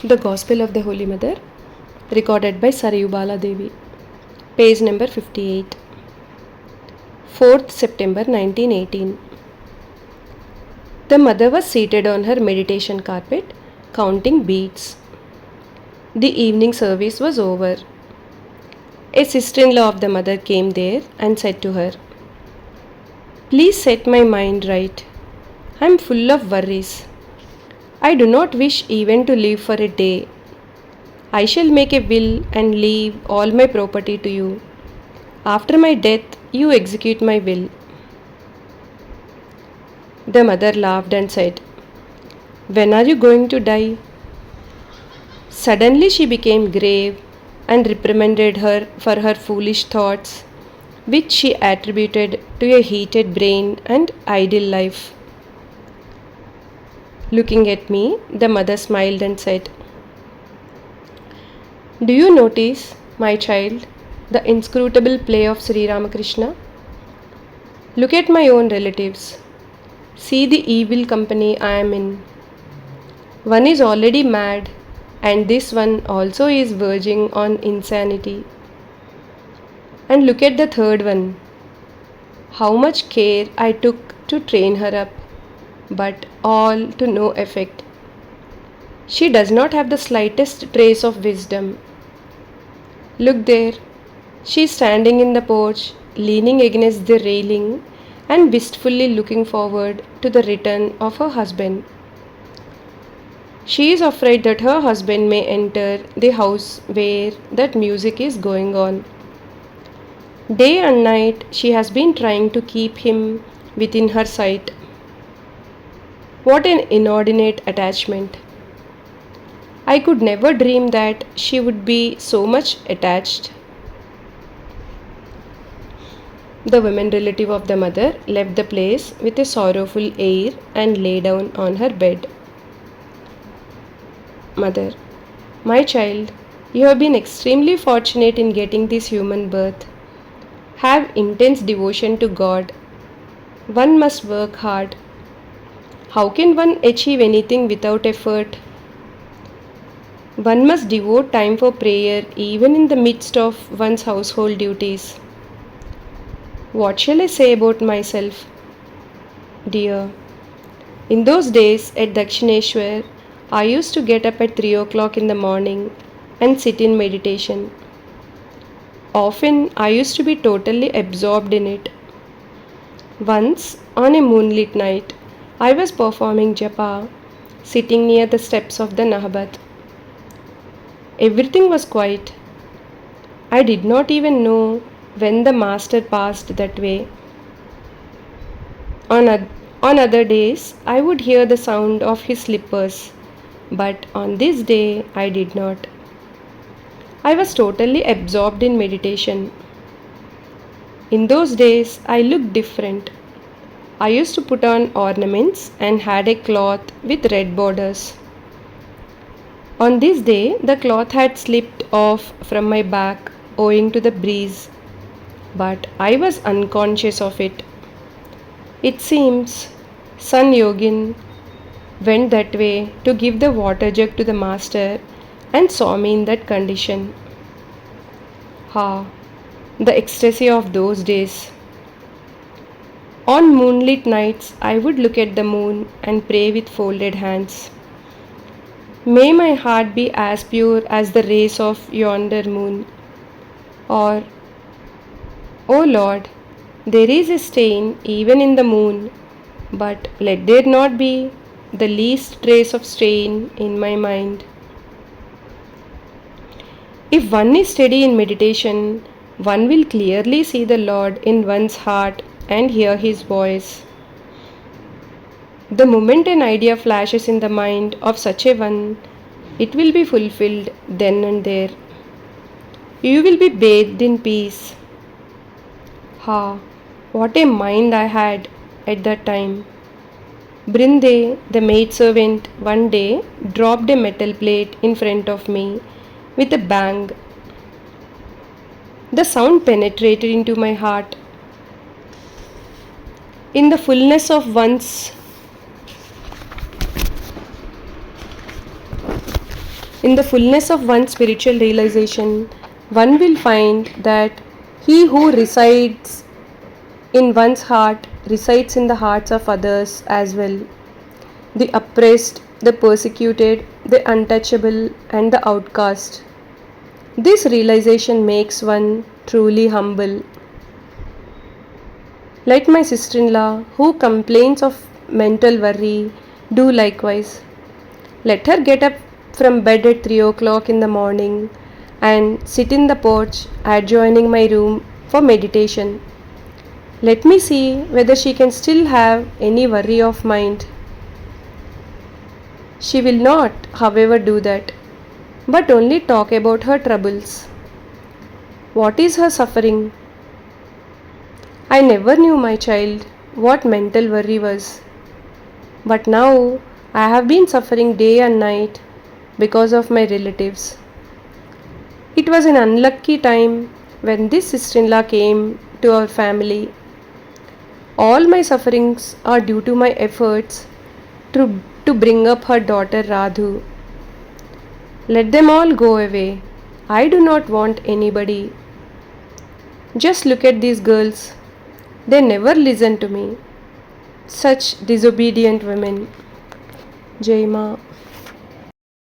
The Gospel of the Holy Mother, recorded by Sarayu Bala Devi, page number 58, 4th September 1918. The mother was seated on her meditation carpet, counting beads. The evening service was over. A sister-in-law of the mother came there and said to her, "Please set my mind right. I am full of worries. I do not wish even to live for a day. I shall make a will and leave all my property to you. After my death, you execute my will." The mother laughed and said, "When are you going to die?" Suddenly she became grave and reprimanded her for her foolish thoughts, which she attributed to a heated brain and idle life. Looking at me, the mother smiled and said, "Do you notice, my child, the inscrutable play of Sri Ramakrishna? Look at my own relatives. See the evil company I am in. One is already mad, and this one also is verging on insanity. And look at the third one. How much care I took to train her up, but all to no effect. She does not have the slightest trace of wisdom. Look there, she is standing in the porch, leaning against the railing and wistfully looking forward to the return of her husband. She is afraid that her husband may enter the house where that music is going on. Day and night she has been trying to keep him within her sight. What an inordinate attachment! I could never dream that she would be so much attached." The woman relative of the mother left the place with a sorrowful air and lay down on her bed. Mother, my child, you have been extremely fortunate in getting this human birth. Have intense devotion to God. One must work hard. How can one achieve anything without effort? One must devote time for prayer even in the midst of one's household duties. What shall I say about myself? Dear, in those days at Dakshineshwar, I used to get up at 3 o'clock in the morning and sit in meditation. Often I used to be totally absorbed in it. Once, on a moonlit night, I was performing japa, sitting near the steps of the Nahabat. Everything was quiet. I did not even know when the master passed that way. On other days, I would hear the sound of his slippers, but on this day I did not. I was totally absorbed in meditation. In those days, I looked different. I used to put on ornaments and had a cloth with red borders. On this day, the cloth had slipped off from my back owing to the breeze, but I was unconscious of it. It seems San Yogin went that way to give the water jug to the master and saw me in that condition. Ah, the ecstasy of those days. On moonlit nights, I would look at the moon and pray with folded hands. May my heart be as pure as the rays of yonder moon. Or, O Lord, there is a stain even in the moon, but let there not be the least trace of stain in my mind. If one is steady in meditation, one will clearly see the Lord in one's heart and hear His voice. The moment an idea flashes in the mind of such a one, it will be fulfilled then and there. You will be bathed in peace. Ha, what a mind I had at that time. Brinde, the maidservant, one day dropped a metal plate in front of me with a bang. The sound penetrated into my heart. In the fullness of one's In the fullness of one's spiritual realization, one will find that he who resides in one's heart resides in the hearts of others as well. The oppressed, the persecuted, the untouchable, and the outcast. This realization makes one truly humble. Let my sister in law, who complains of mental worry, do likewise. Let her get up from bed at 3 o'clock in the morning and sit in the porch adjoining my room for meditation. Let me see whether she can still have any worry of mind. She will not, however, do that, but only talk about her troubles. What is her suffering? I never knew, my child, what mental worry was. But now I have been suffering day and night because of my relatives. It was an unlucky time when this sister in law came to our family. All my sufferings are due to my efforts to bring up her daughter Radhu. Let them all go away. I do not want anybody. Just look at these girls. They never listen to me. Such disobedient women. Jai Ma.